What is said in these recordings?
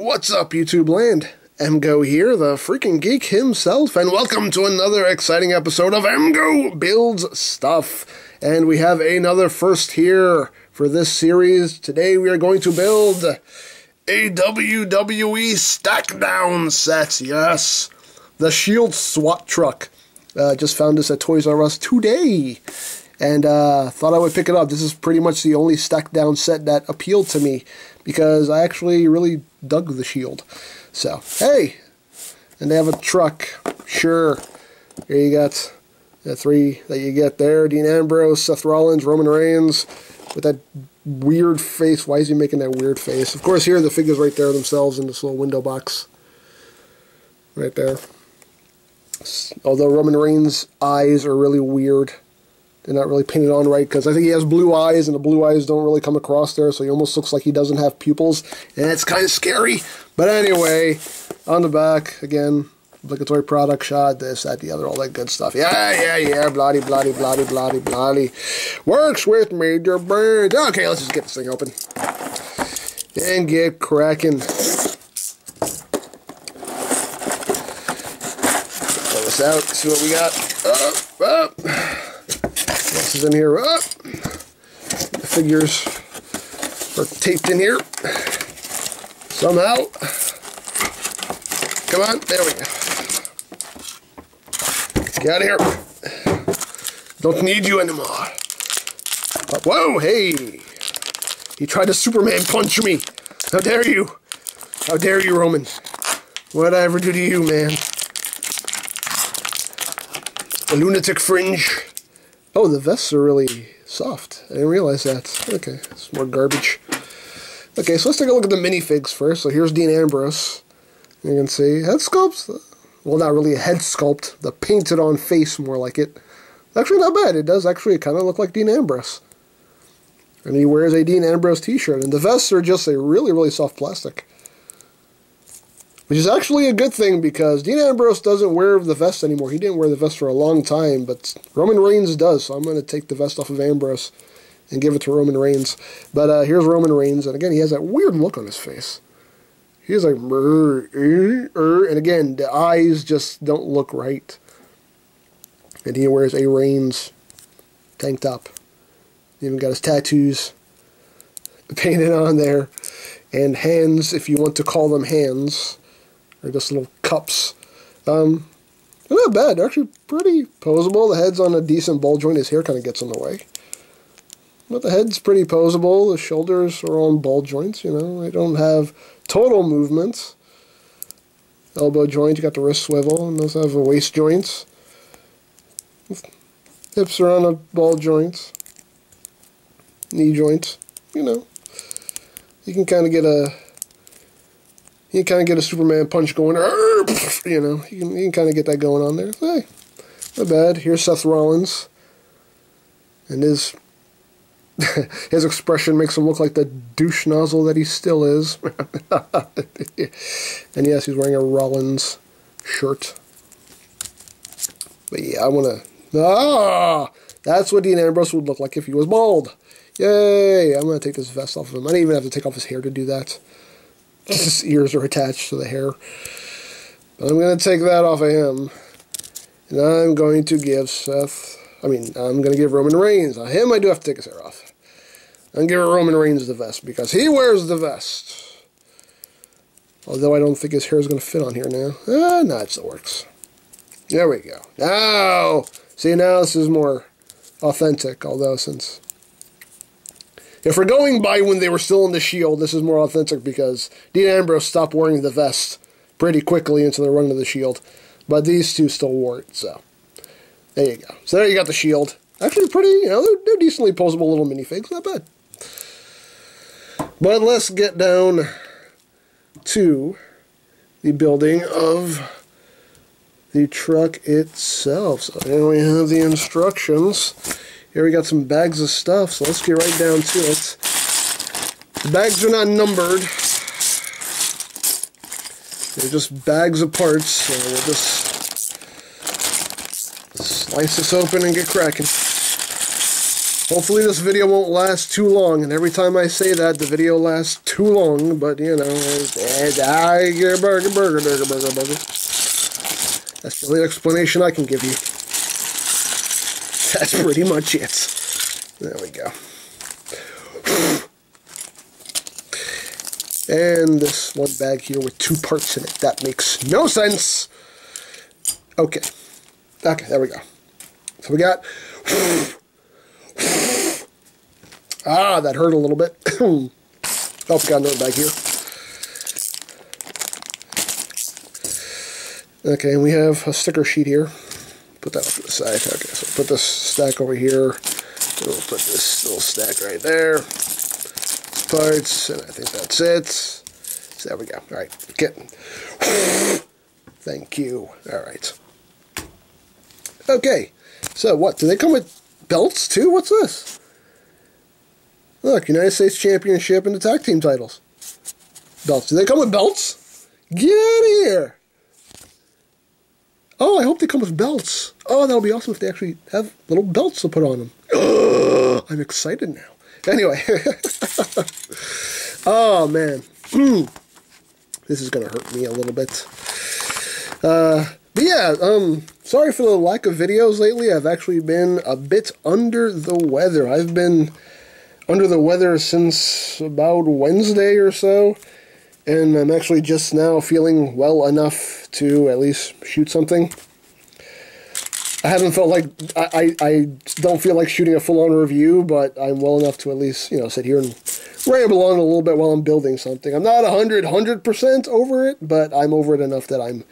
What's up, YouTube land? EmGo here, the freaking geek himself, and welcome to another exciting episode of EmGo Builds Stuff. And we have another first here for this series. Today we are going to build a WWE stack down set. Yes, the Shield SWAT truck. Just found this at Toys R Us today, and thought I would pick it up. This is pretty much the only stack down set that appealed to me, because I actually really dug the Shield. So, hey! And they have a truck. Sure. Here you got the three that you get there. Dean Ambrose, Seth Rollins, Roman Reigns, with that weird face. Why is he making that weird face? Of course, here are the figures right there themselves in this little window box. Right there. Although Roman Reigns' eyes are really weird. They're not really painted on right, because I think he has blue eyes, and the blue eyes don't really come across there, so he almost looks like he doesn't have pupils, and it's kind of scary. But anyway, on the back, again, obligatory product shot, this, that, the other, all that good stuff. Yeah, bloody, bloody, bloody, bloody, bloody. Works with major brands. Okay, let's just get this thing open. And get cracking. Pull this out, see what we got. This is in here. The figures are taped in here somehow. Come on, there we go. Get out of here. Don't need you anymore. Whoa, hey! He tried to Superman punch me. How dare you? How dare you, Roman? What'd I ever do to you, man? A lunatic fringe. Oh, the vests are really soft. I didn't realize that. Okay, it's more garbage. Okay, so let's take a look at the minifigs first. So here's Dean Ambrose. You can see head sculpts. Well, not really a head sculpt. The painted on face, more like it. Actually, not bad. It does actually kind of look like Dean Ambrose. And he wears a Dean Ambrose t-shirt. And the vests are just a really, really soft plastic. Which is actually a good thing, because Dean Ambrose doesn't wear the vest anymore. He didn't wear the vest for a long time, but Roman Reigns does. So I'm going to take the vest off of Ambrose and give it to Roman Reigns. But here's Roman Reigns, and again, he has that weird look on his face. He's like, and again, the eyes just don't look right. And he wears a Reigns tank top. He even got his tattoos painted on there. And hands, if you want to call them hands. Or just little cups. They're not bad. They're actually pretty posable. The head's on a decent ball joint. His hair kind of gets in the way. But the head's pretty posable. The shoulders are on ball joints, you know. They don't have total movement. Elbow joint, you got the wrist swivel. And those have the waist joints. Hips are on a ball joint. Knee joint. You know. You can kind of get a... You can kind of get a Superman punch going, you know, you can kind of get that going on there. Hey, not bad. Here's Seth Rollins, and his expression makes him look like the douche nozzle that he still is. And yes, he's wearing a Rollins shirt. But yeah, I want to... that's what Dean Ambrose would look like if he was bald. Yay! I'm going to take this vest off of him. I didn't even have to take off his hair to do that. His ears are attached to the hair. But I'm going to take that off of him. And I'm going to give I'm going to give Roman Reigns. Now, him, I do have to take his hair off. I'm going to give Roman Reigns the vest, because he wears the vest. Although I don't think his hair is going to fit on here now. No, it still works. There we go. Now, see, now this is more authentic, although since... If we're going by when they were still in the Shield, this is more authentic, because Dean Ambrose stopped wearing the vest pretty quickly into the run of the Shield. But these two still wore it, so there you go. So there you got the Shield. Actually pretty, you know, they're decently posable little minifigs, not bad. But let's get down to the building of the truck itself. So here we have the instructions. Here we got some bags of stuff, so let's get right down to it. The bags are not numbered. They're just bags of parts, so we'll just slice this open and get cracking. Hopefully this video won't last too long, and every time I say that, the video lasts too long, but, you know, burger. That's the only explanation I can give you. That's pretty much it. There we go. And this one bag here with 2 parts in it. That makes no sense. Okay. Okay, there we go. So we got... Ah, that hurt a little bit. Oh, we got another bag here. Okay, and we have a sticker sheet here. Put that off to the side. Okay, so put this stack over here. We'll put this little stack right there. Parts, and I think that's it. So there we go. Alright, get. Thank you. Alright. Okay, so what? Do they come with belts too? What's this? Look, United States Championship and the tag team titles. Belts. Do they come with belts? Get out of here! Oh, I hope they come with belts. Oh, that'll be awesome if they actually have little belts to put on them. I'm excited now. Anyway. Oh, man. This is going to hurt me a little bit. But yeah, sorry for the lack of videos lately. I've actually been a bit under the weather. I've been under the weather since about Wednesday or so. And I'm actually just now feeling well enough to at least shoot something. I haven't felt like, I don't feel like shooting a full-on review, but I'm well enough to at least, you know, sit here and ramble on a little bit while I'm building something. I'm not 100% over it, but I'm over it enough that I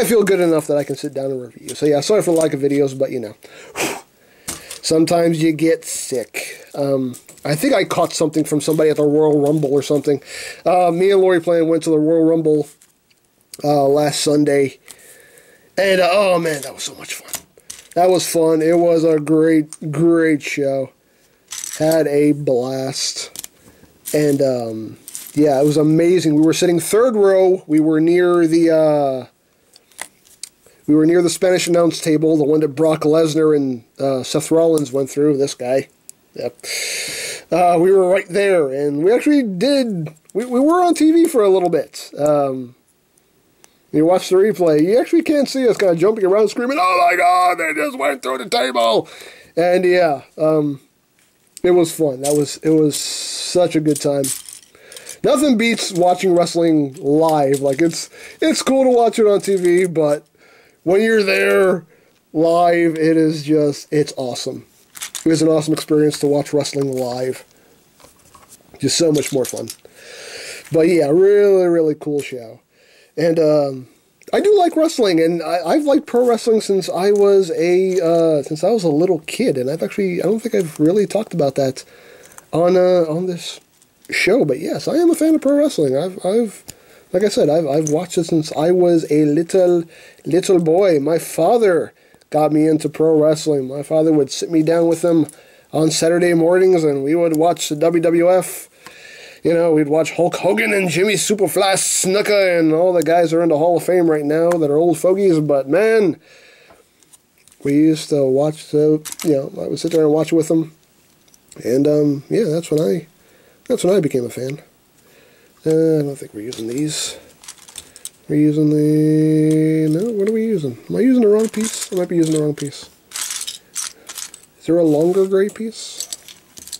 feel good enough that I can sit down and review. So yeah, sorry for the lack of videos, but you know, sometimes you get sick. I think I caught something from somebody at the Royal Rumble or something. Me and Lori Plan went to the Royal Rumble last Sunday, and oh man, that was so much fun. That was fun. It was a great, great show. Had a blast. And, yeah, it was amazing. We were sitting 3rd row. We were near the Spanish announce table, the one that Brock Lesnar and Seth Rollins went through. This guy. Yep. We were right there, and we actually did... We were on TV for a little bit. You watch the replay, you actually can't see us kind of jumping around screaming, "Oh my God, they just went through the table!" And yeah, it was fun. It was such a good time. Nothing beats watching wrestling live. Like, it's cool to watch it on TV, but when you're there live, it's awesome. It was an awesome experience to watch wrestling live. Just so much more fun. But yeah, really, really cool show. And I do like wrestling, and I've liked pro wrestling since I was a little kid. And I don't think I've really talked about that on this show. But yes, I am a fan of pro wrestling. Like I said, I've watched it since I was a little boy. My father got me into pro wrestling. My father would sit me down with him on Saturday mornings, and we would watch the WWF. You know, we'd watch Hulk Hogan and Jimmy Superfly Snuka, and all the guys are in the Hall of Fame right now that are old fogies. But man, we used to watch. I would sit there and watch it with them, and yeah, that's when I became a fan. I don't think we're using these. We're using no. What are we using? Am I using the wrong piece? I might be using the wrong piece. Is there a longer gray piece?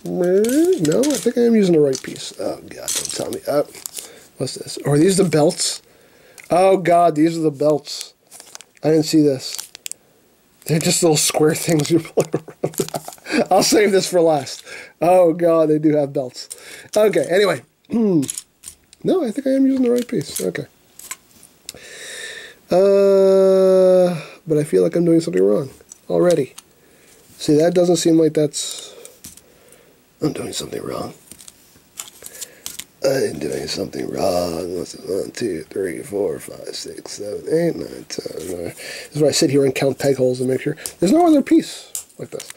No, I think I am using the right piece. Oh, God, don't tell me. What's this? Are these the belts? Oh, God, these are the belts. I didn't see this. They're just little square things you play around. I'll save this for last. Oh, God, they do have belts. Okay, anyway. No, I think I am using the right piece. Okay. But I feel like I'm doing something wrong already. See, that doesn't seem like I'm doing something wrong. I'm doing something wrong. What's it? 1, 2, 3, 4, 5, 6, 7, 8, 9, 10. This is where I sit here and count peg holes and make sure there's no other piece like this.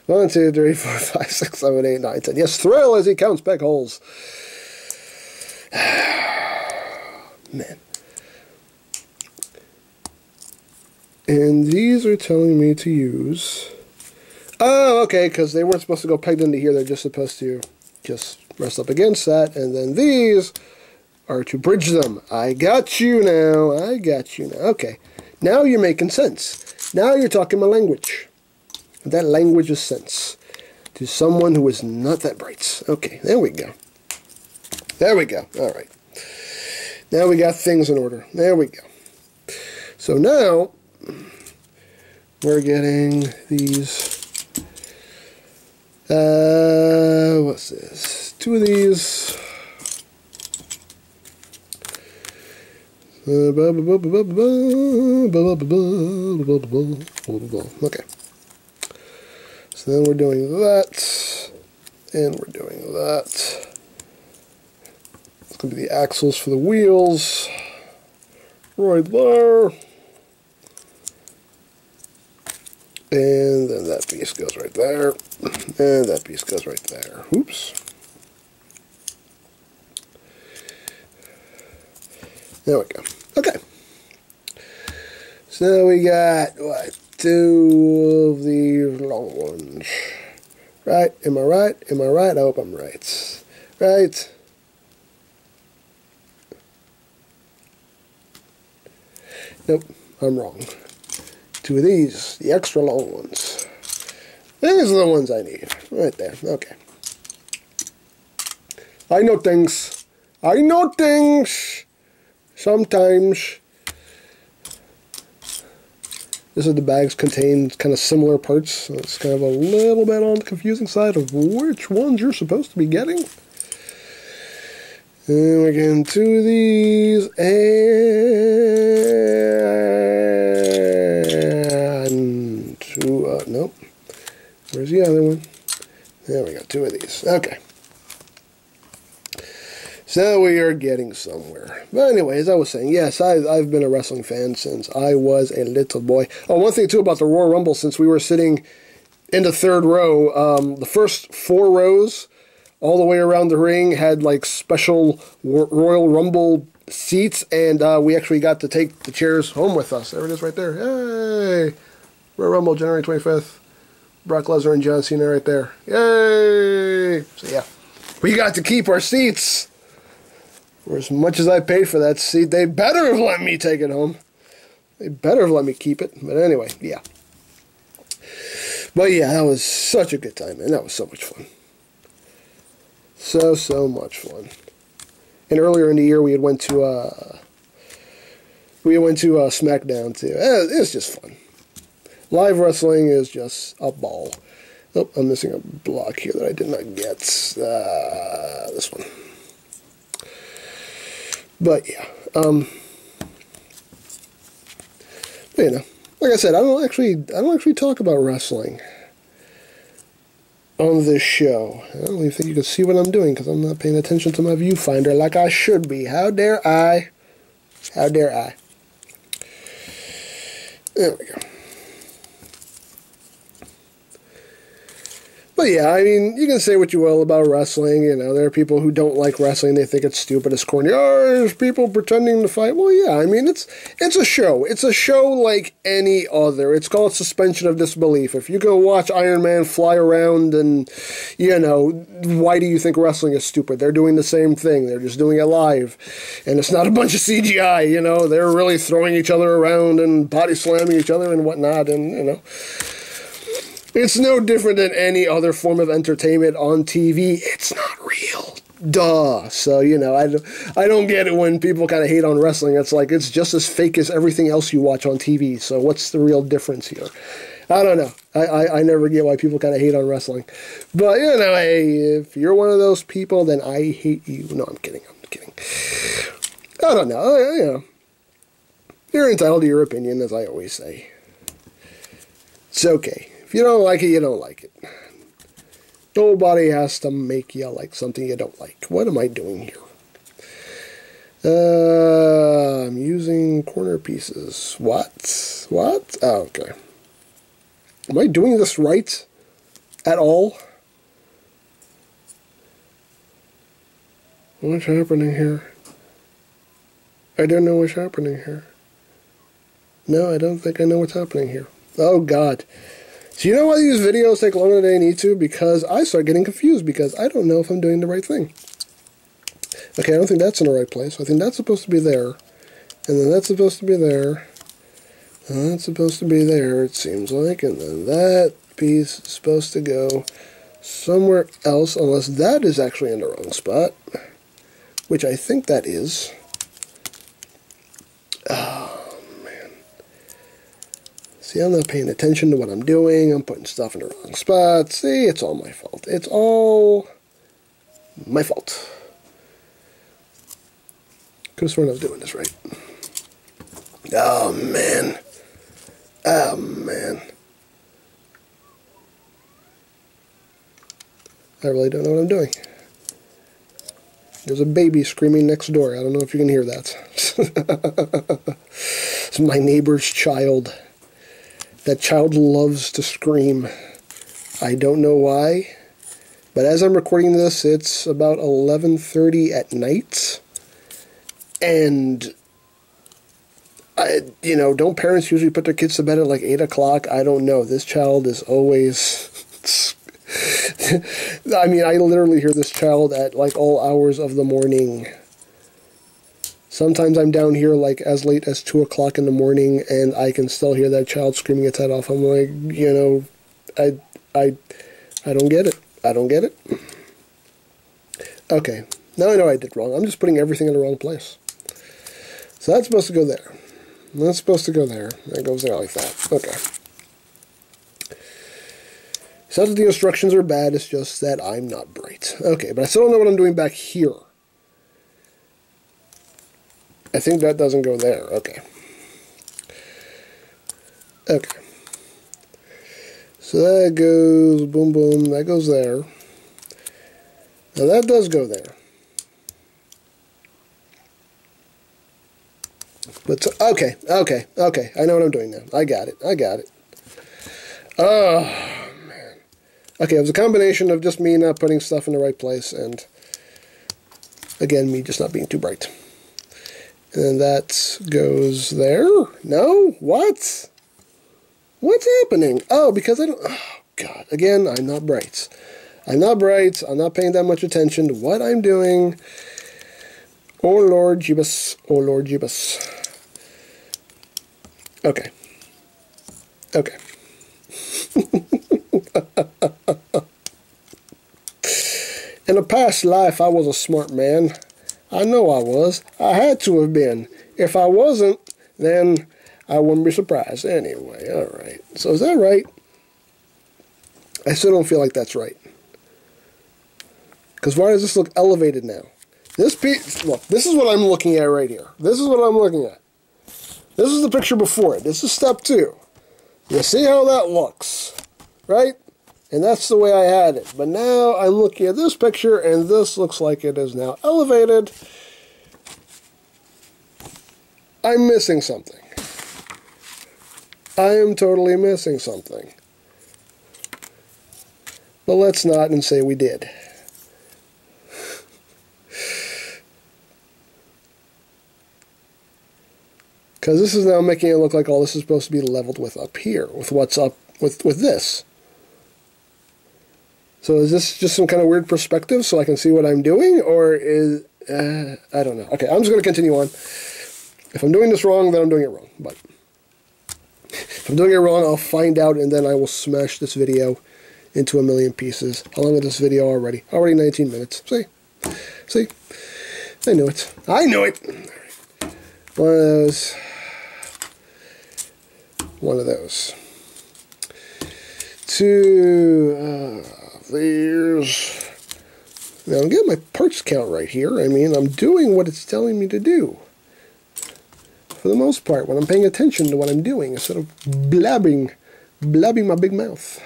1, 2, 3, 4, 5, 6, 7, 8, 9, 10. Yes, thrill as he counts peg holes. Man. And these are telling me to use... Oh, okay, because they weren't supposed to go pegged into here. They're just supposed to just rest up against that. And then these are to bridge them. I got you now. I got you now. Okay. Now you're making sense. Now you're talking my language. That language is sense. To someone who is not that bright. Okay, there we go. There we go. All right. Now we got things in order. There we go. So now we're getting these. What's this? 2 of these. Okay. So then we're doing that, and we're doing that. It's going to be the axles for the wheels, right there. And then that piece goes right there, and that piece goes right there. Oops. There we go. Okay. So we got, what, 2 of these long ones. Right? Am I right? Am I right? I hope I'm right. Right? Nope, I'm wrong. 2 of these, the extra long ones. These are the ones I need. Right there. Okay. I know things. I know things. Sometimes. This is the bags contain kind of similar parts, so it's kind of a little bit on the confusing side of which ones you're supposed to be getting. And we're getting 2 of these, and 2, nope. Where's the other one? There we go, 2 of these. Okay. So we are getting somewhere. But anyway, as I was saying, yes, I've been a wrestling fan since I was a little boy. Oh, one thing too about the Royal Rumble, since we were sitting in the 3rd row, the first 4 rows all the way around the ring had like special Royal Rumble seats, and we actually got to take the chairs home with us. There it is right there. Yay! Royal Rumble, January 25th. Brock Lesnar and John Cena right there. Yay! So yeah, we got to keep our seats. For as much as I paid for that seat, they better have let me take it home. They better have let me keep it. But anyway, yeah. But yeah, that was such a good time, man. That was so much fun. So much fun. And earlier in the year, we had went to SmackDown too. It's just fun. Live wrestling is just a ball. Oh, I'm missing a block here that I did not get. This one. But yeah, you know, like I said, I don't actually talk about wrestling on this show. I don't even think you can see what I'm doing because I'm not paying attention to my viewfinder like I should be. How dare I? How dare I? There we go. But yeah, I mean, you can say what you will about wrestling. You know, there are people who don't like wrestling. They think it's stupid, it's corny. Oh, there's people pretending to fight. Well, yeah, I mean, it's a show. It's a show like any other. It's called suspension of disbelief. If you go watch Iron Man fly around and, you know, why do you think wrestling is stupid? They're doing the same thing. They're just doing it live. And it's not a bunch of CGI, you know. They're really throwing each other around and body slamming each other and whatnot, and, you know. It's no different than any other form of entertainment on TV. It's not real. Duh. So, you know, I don't get it when people kind of hate on wrestling. It's like, it's just as fake as everything else you watch on TV. So what's the real difference here? I don't know. I never get why people kind of hate on wrestling. But, you know, hey, if you're one of those people, then I hate you. No, I'm kidding. I'm kidding. I don't know. You know, you're entitled to your opinion, as I always say. It's okay. If you don't like it, you don't like it. Nobody has to make you like something you don't like. What am I doing here? I'm using corner pieces. What? What? Oh, okay. Am I doing this right at all? What's happening here? I don't know what's happening here. No, I don't think I know what's happening here. Oh, God. So you know why these videos take longer than they need to? Because I start getting confused because I don't know if I'm doing the right thing. Okay, I don't think that's in the right place. I think that's supposed to be there. And then that's supposed to be there. And that's supposed to be there, it seems like. And then that piece is supposed to go somewhere else, unless that is actually in the wrong spot. Which I think that is. Oh, man. See, I'm not paying attention to what I'm doing. I'm putting stuff in the wrong spot. See, it's all my fault. It's all my fault. Could have sworn I was doing this right. Oh, man. Oh, man. I really don't know what I'm doing. There's a baby screaming next door. I don't know if you can hear that. It's my neighbor's child. That child loves to scream. I don't know why. But as I'm recording this, it's about 11:30 at night. And, you know, don't parents usually put their kids to bed at like 8 o'clock? I don't know. This child is always... I mean, I literally hear this child at like all hours of the morning. Sometimes I'm down here like as late as 2 o'clock in the morning, and I can still hear that child screaming its head off. I'm like, you know, I don't get it. I don't get it. Okay, now I know I did wrong. I'm just putting everything in the wrong place. So that's supposed to go there. That's supposed to go there. That goes there like that. Okay. It's not that the instructions are bad, it's just that I'm not bright. Okay, but I still don't know what I'm doing back here. I think that doesn't go there. Okay. Okay. So that goes, boom, boom, that goes there. Now that does go there. But, okay, I know what I'm doing now. I got it. Oh. Okay, it was a combination of just me not putting stuff in the right place and, again, me just not being too bright. And that goes there? No? What? What's happening? Oh, because I don't... Oh, God. Again, I'm not bright. I'm not paying that much attention to what I'm doing. Oh, Lord Jeebus. Oh, Lord Jeebus. Okay. Okay. In a past life, I was a smart man. I know I was. I had to have been. If I wasn't, then I wouldn't be surprised. Anyway, alright. So is that right? I still don't feel like that's right. Because why does this look elevated now? This piece, look, this is what I'm looking at right here. This is what I'm looking at. This is the picture before it. This is step 2. You see how that looks, right? And that's the way I had it. But now I'm looking at this picture, and this looks like it is now elevated. I'm missing something. I am totally missing something. But let's not and say we did. Because this is now making it look like all this is supposed to be leveled with up here, with what's up with this. So is this just some kind of weird perspective so I can see what I'm doing, or is... I don't know. Okay, I'm just going to continue on. If I'm doing this wrong, then I'm doing it wrong. But if I'm doing it wrong, I'll find out, and then I will smash this video into a million pieces. How long is this video already? Already 19 minutes. See? See? I knew it. I knew it! One of those. One of those. Two. There's. Now I'm getting my parts count right here. I mean, I'm doing what it's telling me to do. For the most part, when I'm paying attention to what I'm doing, instead of blabbing my big mouth.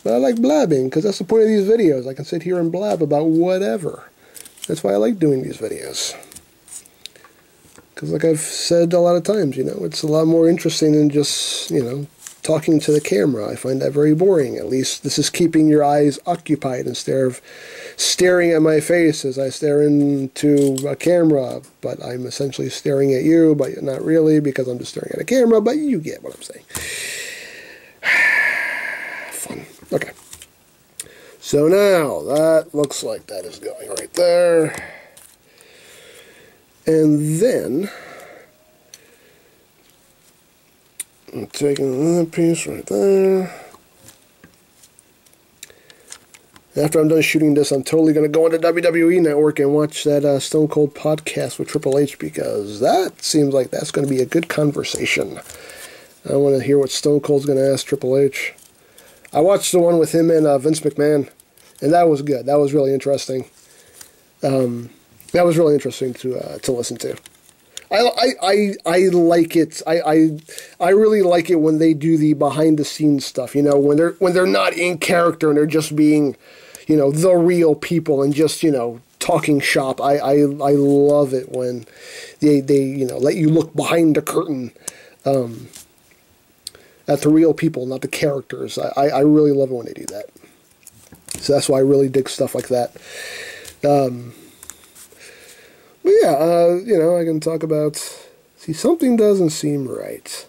But I like blabbing, because that's the point of these videos. I can sit here and blab about whatever. That's why I like doing these videos. Because like I've said a lot of times, you know, it's a lot more interesting than just, you know, talking to the camera. I find that very boring. At least this is keeping your eyes occupied instead of staring at my face as I stare into a camera. But I'm essentially staring at you, but not really, because I'm just staring at a camera, but you get what I'm saying. So now, that looks like that is going right there. And then, I'm taking that piece right there. After I'm done shooting this, I'm totally going to go on the WWE Network and watch that Stone Cold podcast with Triple H, because that seems like that's going to be a good conversation. I want to hear what Stone Cold's going to ask Triple H. I watched the one with him and Vince McMahon, and that was good. That was really interesting. That was really interesting to listen to. I like it. I really like it when they do the behind the scenes stuff. You know, when they're not in character and they're just being, you know, the real people and just, you know, talking shop. I love it when they you know, let you look behind the curtain at the real people, not the characters. I really love it when they do that. So that's why I really dig stuff like that. But yeah, you know, I can talk about. See, something doesn't seem right.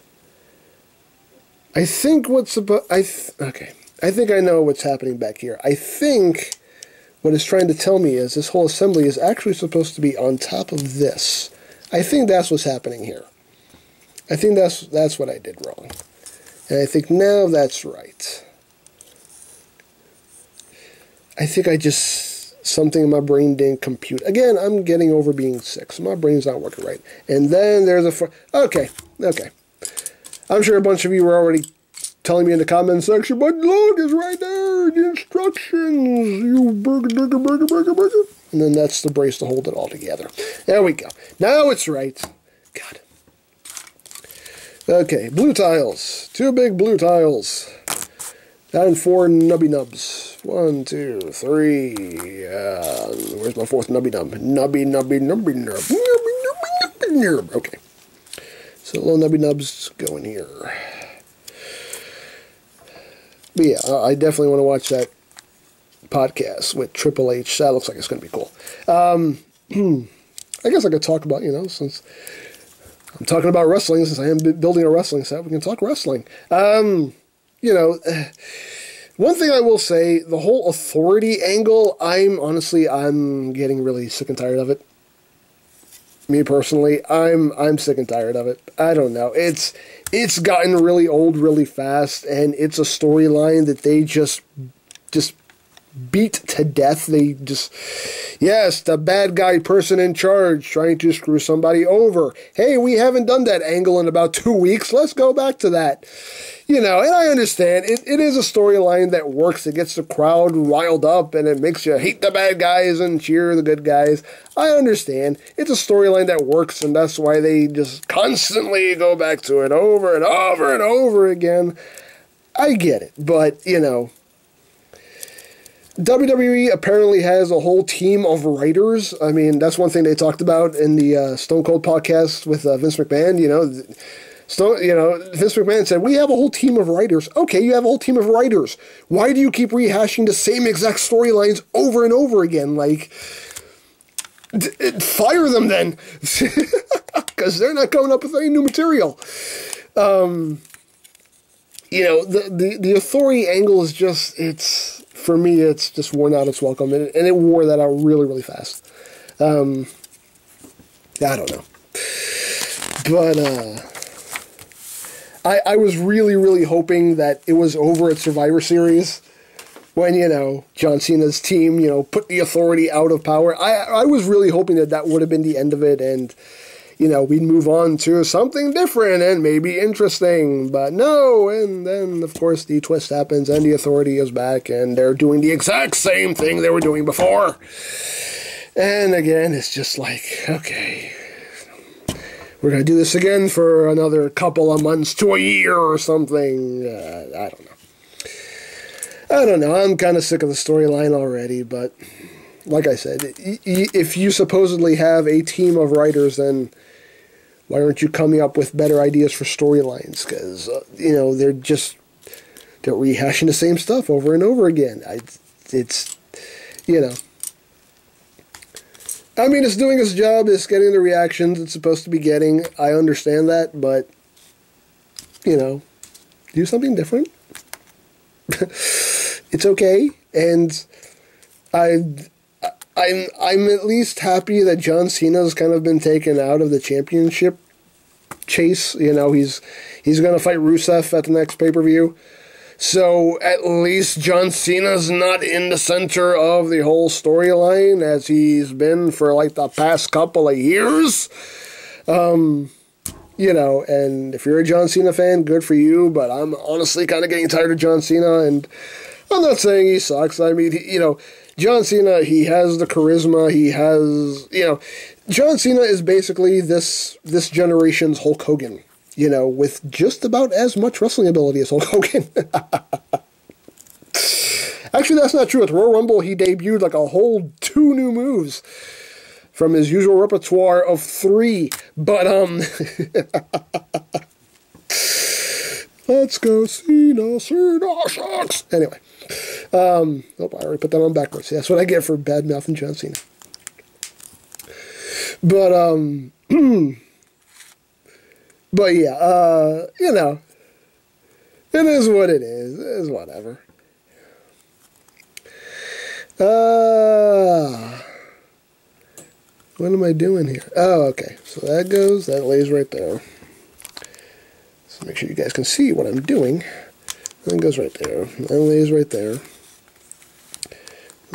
I think what's about. Okay. I think I know what's happening back here. I think what it's trying to tell me is this whole assembly is actually supposed to be on top of this. I think that's what's happening here. I think that's what I did wrong. And I think now that's right. I think I just, something in my brain didn't compute. Again, I'm getting over being sick, so my brain's not working right. And then there's okay. I'm sure a bunch of you were already telling me in the comments section, but look, it's right there, the instructions, you burger. And then that's the brace to hold it all together. There we go. Now it's right. God. Okay, blue tiles. 2 big blue tiles. And 4 nubby nubs. 1, 2, 3. Where's my 4th nubby nub? Nubby nub. Okay. So little nubby nubs go in here. But yeah, I definitely want to watch that podcast with Triple H. That looks like it's going to be cool. I guess I could talk about, you know, since I'm talking about wrestling, since I am building a wrestling set, we can talk wrestling. You know, one thing I will say, the whole authority angle, I'm getting really sick and tired of it. Me personally, I'm sick and tired of it. I don't know. It's gotten really old really fast, and it's a storyline that they just beat to death. They just, yes, the bad guy person in charge trying to screw somebody over. Hey, we haven't done that angle in about 2 weeks. Let's go back to that. You know, and I understand. It is a storyline that works. It gets the crowd riled up, and it makes you hate the bad guys and cheer the good guys. I understand. It's a storyline that works, and that's why they just constantly go back to it over and over and over again. I get it, but, you know, WWE apparently has a whole team of writers. I mean, that's one thing they talked about in the Stone Cold podcast with Vince McMahon. You know, Vince McMahon said, we have a whole team of writers. Okay, you have a whole team of writers. Why do you keep rehashing the same exact storylines over and over again? Like, fire them then, because they're not coming up with any new material. You know, the authority angle is just, for me, it's just worn out its welcome, and it wore that out really, really fast. I don't know. But, I was really, really hoping that it was over at Survivor Series when, you know, John Cena's team, you know, put the authority out of power. I was really hoping that would have been the end of it, and, you know, we'd move on to something different and maybe interesting, but no, and then, of course, the twist happens, and the authority is back, and they're doing the exact same thing they were doing before. And again, it's just like, okay, we're going to do this again for another couple of months to a year or something. I don't know. I'm kind of sick of the storyline already, but like I said, if you supposedly have a team of writers, then why aren't you coming up with better ideas for storylines? Because, you know, they're rehashing the same stuff over and over again. It's, you know. I mean, it's doing its job. It's getting the reactions it's supposed to be getting. I understand that, but, you know, do something different. It's okay. And I'm at least happy that John Cena's kind of been taken out of the championship chase. You know, he's going to fight Rusev at the next pay-per-view. So at least John Cena's not in the center of the whole storyline as he's been for like the past couple of years. You know, and if you're a John Cena fan, good for you, but I'm honestly kind of getting tired of John Cena, and I'm not saying he sucks. I mean, you know, John Cena, he has the charisma, he has, you know, John Cena is basically this generation's Hulk Hogan, you know, with just about as much wrestling ability as Hulk Hogan. Actually, that's not true. At Royal Rumble, he debuted like a whole 2 new moves from his usual repertoire of 3. But, let's go Cena sucks. Anyway. Oh, I already put that on backwards. That's what I get for bad-mouthing John Cena. But, but yeah, you know, it is what it is. It is whatever. What am I doing here? Oh, okay. So that lays right there. So make sure you guys can see what I'm doing. That goes right there. That lays right there.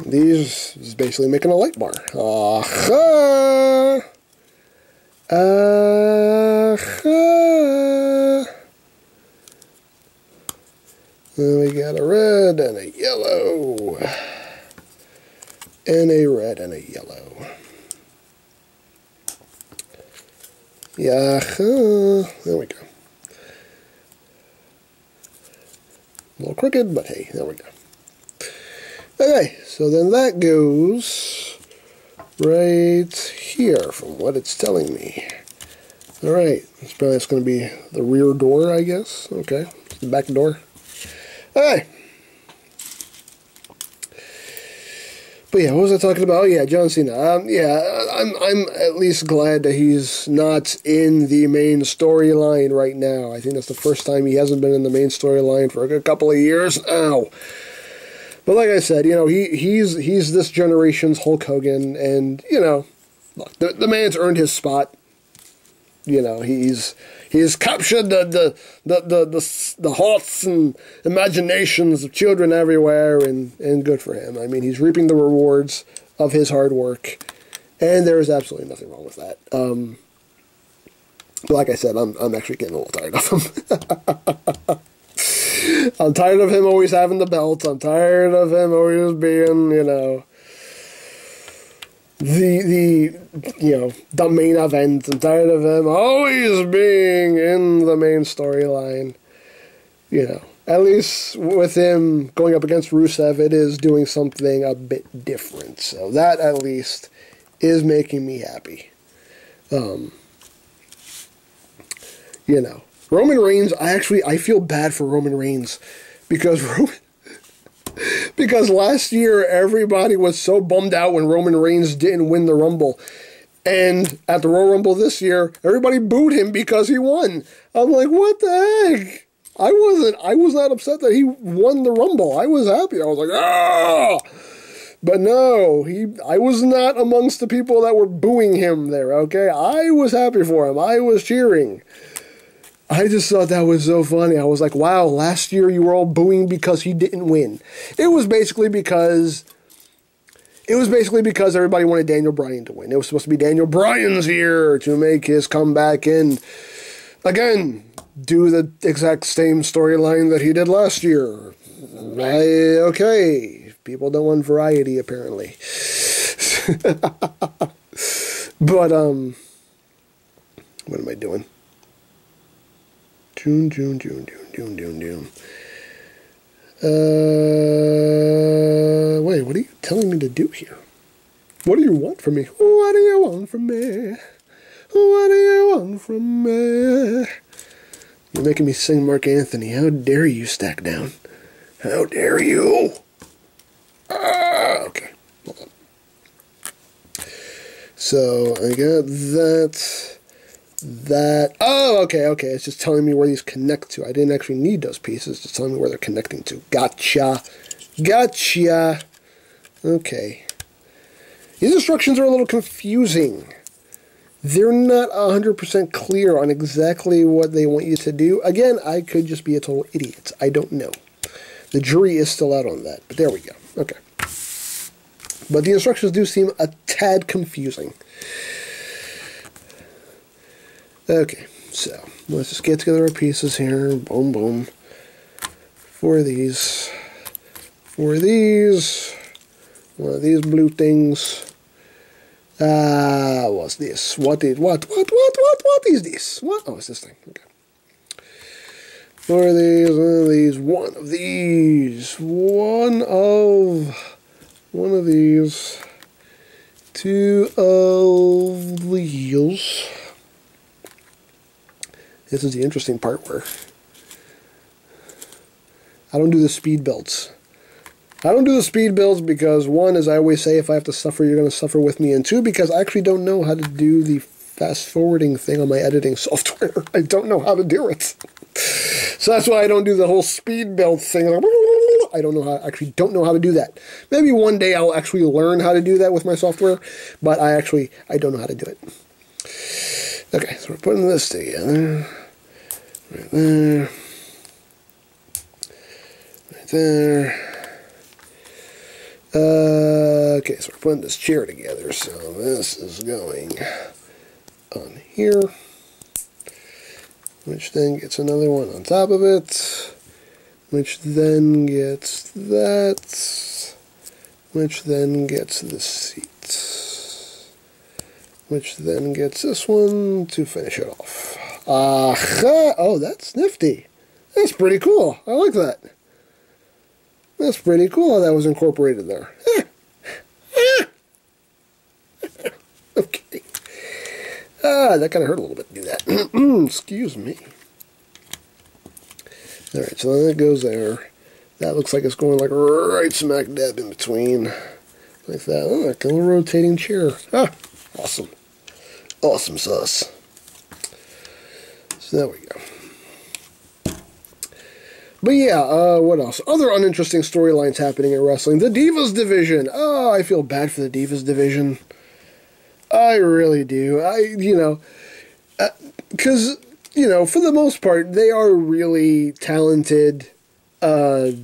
These is basically making a light bar. Aha! Aha! Then we got a red and a yellow. And a red and a yellow. Yeah, there we go. A little crooked, but hey, there we go. Okay, so then that goes right here from what it's telling me. Alright, that's going to be the rear door, I guess. Okay, the back door. Okay. But yeah, what was I talking about? Oh yeah, John Cena. Yeah, I'm at least glad that he's not in the main storyline right now. I think that's the first time he hasn't been in the main storyline for a couple of years now. But like I said, you know, he's this generation's Hulk Hogan, and you know, look, the man's earned his spot. You know, he's captured the hearts and imaginations of children everywhere, and good for him. I mean, he's reaping the rewards of his hard work, and there is absolutely nothing wrong with that. But like I said, I'm actually getting a little tired of him. I'm tired of him always having the belt. I'm tired of him always being, you know, the main event. I'm tired of him always being in the main storyline. You know, at least with him going up against Rusev, it is doing something a bit different. So that at least is making me happy. You know, Roman Reigns, I feel bad for Roman Reigns because last year everybody was so bummed out when Roman Reigns didn't win the Rumble. And at the Royal Rumble this year, everybody booed him because he won. I'm like, what the heck? I was not upset that he won the Rumble. I was happy. I was like, ah! But no, I was not amongst the people that were booing him there, okay? I was happy for him. I was cheering. I just thought that was so funny. I was like, wow, last year you were all booing because he didn't win. It was basically because everybody wanted Daniel Bryan to win. It was supposed to be Daniel Bryan's year to make his comeback and, again, do the exact same storyline that he did last year. Okay, people don't want variety, apparently. But, what am I doing? June. Wait, what are you telling me to do here? What do you want from me? What do you want from me? What do you want from me? You're making me sing Mark Anthony. How dare you, Stack Down? How dare you? Okay. Hold on. So, I got that. Oh, okay. It's just telling me where these connect to. I didn't actually need those pieces. It's just telling me where they're connecting to. Gotcha. Gotcha. Okay. These instructions are a little confusing. They're not 100% clear on exactly what they want you to do. Again, I could just be a total idiot. I don't know. The jury is still out on that, but there we go. Okay. But the instructions do seem a tad confusing. Okay, so let's just get together our pieces here. Boom, boom. For these. One of these blue things. What's this? What is this? What? Oh, it's this thing. Okay. One of these, one of these, one of these, two of these. This is the interesting part where I don't do the speed belts. I don't do the speed builds because, one, as I always say, if I have to suffer, you're going to suffer with me, and two, because I actually don't know how to do the fast-forwarding thing on my editing software. I don't know how to do it. So that's why I don't do the whole speed build thing. I actually don't know how to do that. Maybe one day I'll actually learn how to do that with my software, but I don't know how to do it. Okay, so we're putting this together. Right there. Right there. Okay, so we're putting this chair together, so this is going on here, which then gets another one on top of it, which then gets that, which then gets the seat, which then gets this one to finish it off. Aha! Oh, that's nifty. That's pretty cool. I like that. That's pretty cool how that was incorporated there. Okay. That kind of hurt a little bit to do that. Excuse me. Alright, so then it goes there. That looks like it's going like right smack dab in between. Like that. Oh, like a little rotating chair. Ah, awesome. Awesome sauce. So there we go. But yeah, what else? Other uninteresting storylines happening in wrestling. The Divas division. Oh, I feel bad for the Divas division. I really do. Because, for the most part, they are really talented, very,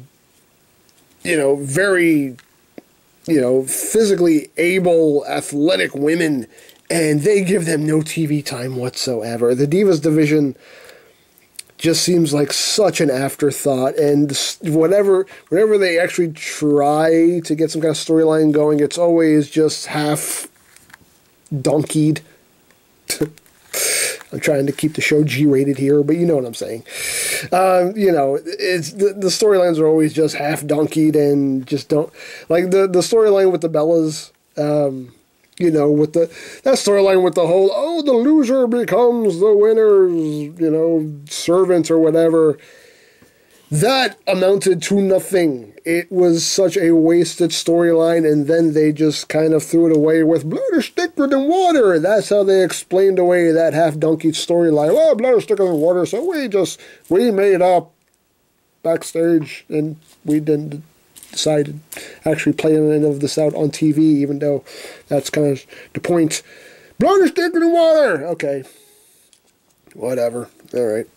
physically able, athletic women, and they give them no TV time whatsoever. The Divas division just seems like such an afterthought, and whenever they actually try to get some kind of storyline going, it's always just half donkeyed. I'm trying to keep the show G-rated here, but you know what I'm saying. It's the storylines are always just half donkeyed and just don't like the storyline with the Bellas. With that storyline with the whole, the loser becomes the winner's, servant or whatever. That amounted to nothing. It was such a wasted storyline, and then they just kind of threw it away with blood is thicker than water. That's how they explained away that half-donkey storyline. Well, blood is thicker than water, so we made up backstage, and we didn't decided actually playing any of this out on TV, even though that's kind of the point. Blood is thicker than water! Okay. Whatever. Alright.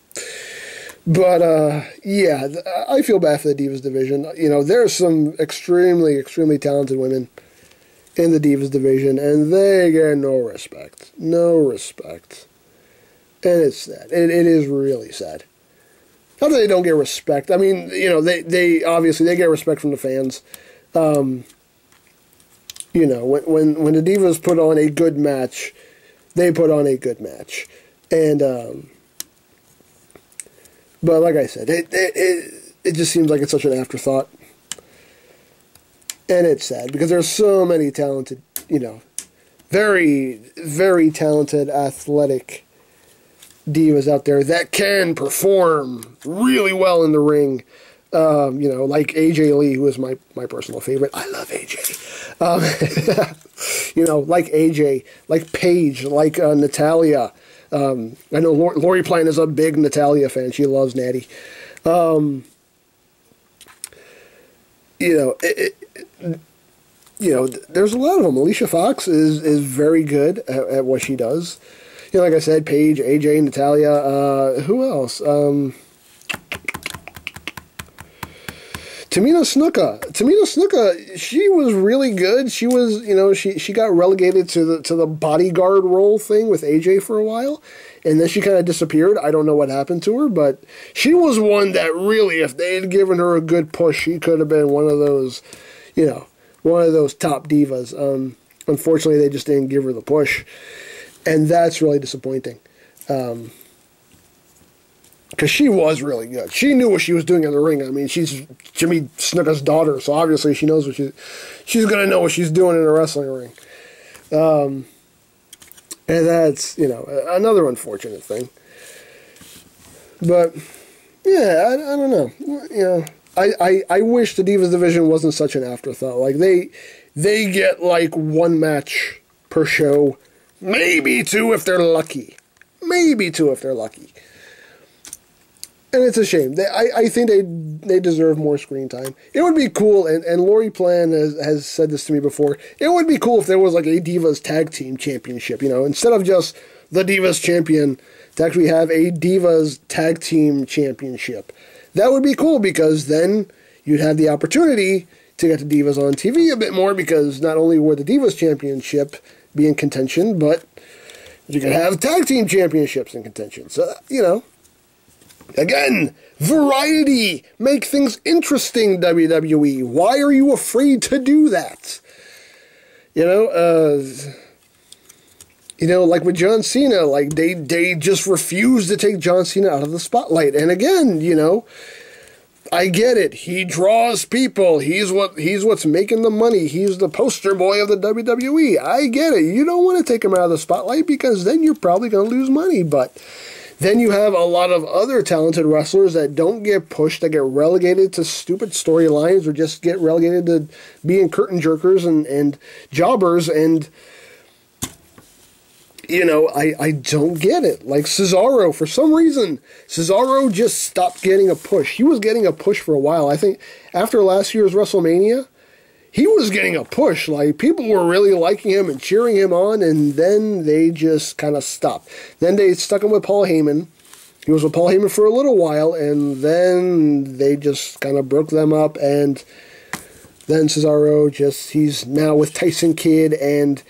But, yeah, I feel bad for the Divas division. There's some extremely, extremely talented women in the Divas division, and they get no respect. No respect. And it's sad. It is really sad. Not that they don't get respect. I mean, they obviously they get respect from the fans. When the Divas put on a good match, they put on a good match. And but like I said, it just seems like it's such an afterthought. And it's sad because there's so many talented, very, very talented athletic divas out there that can perform really well in the ring. Like AJ Lee, who is my personal favorite. I love AJ. Like AJ, like Paige, like Natalia. I know Lori Plant is a big Natalia fan. She loves Natty. you know, there's a lot of them. Alicia Fox is very good at what she does. You know, like I said, Paige, AJ, Natalia. Who else? Tamina Snuka, she was really good. She was, she got relegated to the bodyguard role thing with AJ for a while, and then she kind of disappeared. I don't know what happened to her, but she was one that really, if they had given her a good push, she could have been one of those, one of those top divas. Unfortunately, they just didn't give her the push, and that's really disappointing. Because she was really good. She knew what she was doing in the ring. I mean, she's Jimmy Snuka's daughter, so obviously she knows what she's going to know what she's doing in a wrestling ring. And that's, another unfortunate thing. But, yeah, I don't know. I wish the Divas division wasn't such an afterthought. Like, they get, like, one match per show. Maybe two if they're lucky. And it's a shame. I think they deserve more screen time. It would be cool, and Lori Plan has said this to me before, it would be cool if there was like a Divas Tag Team Championship, instead of just the Divas Champion, to actually have a Divas Tag Team Championship. That would be cool, because then you'd have the opportunity to get the Divas on TV a bit more, because not only would the Divas Championship be in contention, but you could have Tag Team Championships in contention. So, again, variety. Make things interesting, WWE. Why are you afraid to do that? Like with John Cena, like they just refuse to take John Cena out of the spotlight. And again, I get it. He draws people. He's what's making the money. He's the poster boy of the WWE. I get it. You don't want to take him out of the spotlight, because then you're probably going to lose money. But then you have a lot of other talented wrestlers that don't get pushed, that get relegated to stupid storylines, or just get relegated to being curtain jerkers and jobbers. And, I don't get it. Like Cesaro, for some reason, Cesaro just stopped getting a push. He was getting a push for a while. I think after last year's WrestleMania, he was getting a push. Like, people were really liking him and cheering him on, and then they just kind of stopped. Then they stuck him with Paul Heyman. He was with Paul Heyman for a little while, and then they just kind of broke them up, and then Cesaro he's now with Tyson Kidd, and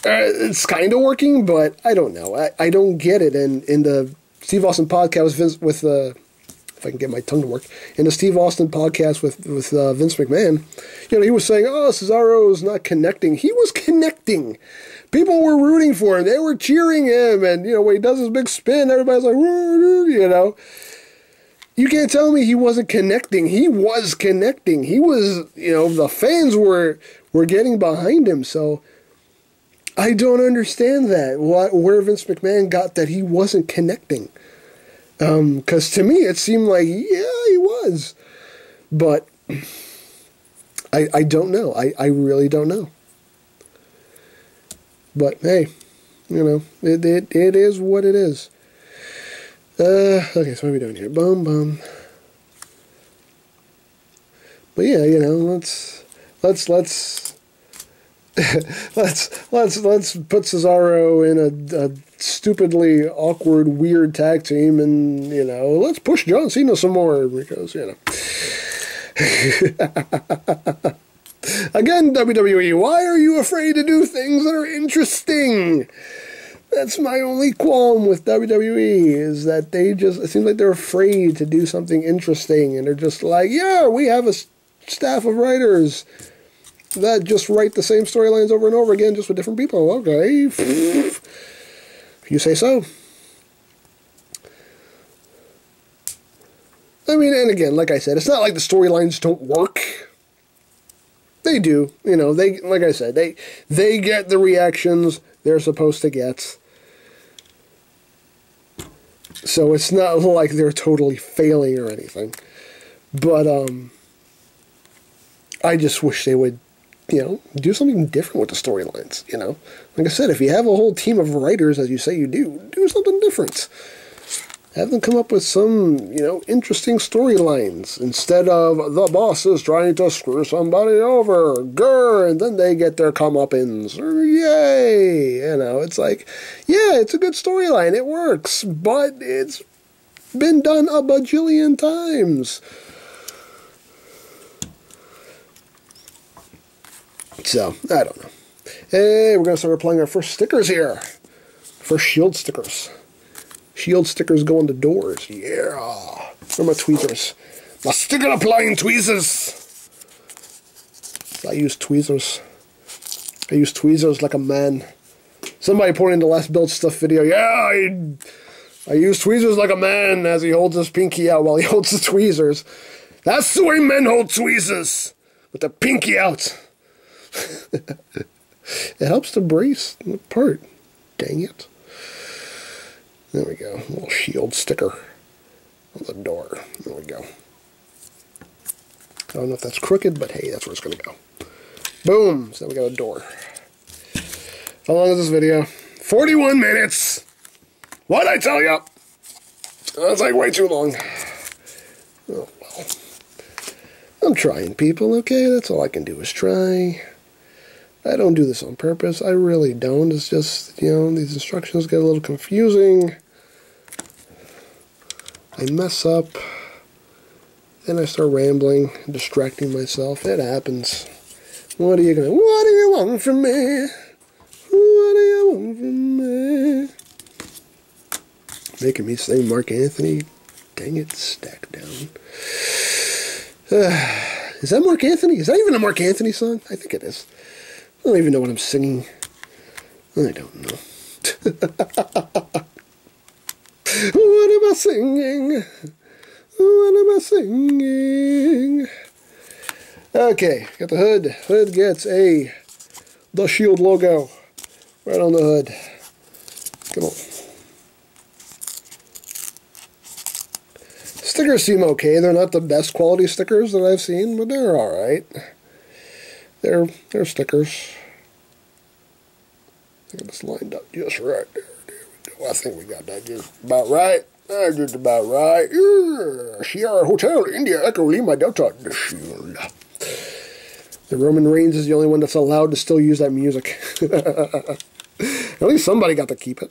it's kind of working, but I don't know. I don't get it. And in the Steve Austin podcast if I can get my tongue to work, in the Steve Austin podcast with Vince McMahon, he was saying, Cesaro's not connecting. He was connecting. People were rooting for him. They were cheering him. And, when he does his big spin, everybody's like, You can't tell me he wasn't connecting. He was connecting. He was, the fans were getting behind him. So I don't understand that. Where Vince McMahon got that he wasn't connecting. Because to me, it seemed like, yeah, he was. But I don't know. I really don't know. But, hey, it is what it is. Okay, so what are we doing here? Boom, boom. But yeah, let's let's put Cesaro in a stupidly awkward, weird tag team, and let's push John Cena some more, because again, WWE, why are you afraid to do things that are interesting? That's my only qualm with WWE, is that it seems like they're afraid to do something interesting, and they're just like, yeah, we have a staff of writers that just write the same storylines over and over again, just with different people. Okay, if you say so. I mean, and again, like I said, it's not like the storylines don't work. They do. Like I said, they get the reactions they're supposed to get. So it's not like they're totally failing or anything. But I just wish they would, do something different with the storylines, Like I said, if you have a whole team of writers, as you say you do something different. Have them come up with some, interesting storylines instead of the boss is trying to screw somebody over, grr, and then they get their comeuppance, yay! It's like, yeah, it's a good storyline, it works, but it's been done a bajillion times. So, I don't know. Hey, we're going to start applying our first stickers here. First shield stickers. Shield stickers go on the doors. Yeah. Where are my tweezers? My sticker applying tweezers. I use tweezers. I use tweezers like a man. Somebody put in the last build stuff video. Yeah, I use tweezers like a man as he holds his pinky out while he holds the tweezers. That's the way men hold tweezers. With the pinky out. It helps to brace apart. Dang it. There we go. A little shield sticker on the door. There we go. I don't know if that's crooked, but hey, that's where it's going to go. Boom! So now we got a door. How long is this video? 41 minutes! What'd I tell you? That's like way too long. Oh, well. I'm trying, people, okay? That's all I can do is try. I don't do this on purpose. I really don't. It's just, these instructions get a little confusing. I mess up. Then I start rambling, distracting myself. It happens. What do you want from me? What do you want from me? Making me sing Mark Anthony. Dang it, stack down. Is that Mark Anthony? Is that even a Mark Anthony song? I think it is. I don't even know what I'm singing. I don't know. What am I singing? What am I singing? Okay, got the hood. Hood gets the Shield logo right on the hood. Come on. Stickers seem okay. They're not the best quality stickers that I've seen, but they're alright. They're stickers. I think it's lined up just right there. There we go. I think we got that just about right. That's just about right. Yeah. Sierra Hotel, India, Echo, Lima, Delta, the Shield. The Roman Reigns is the only one that's allowed to still use that music. At least somebody got to keep it.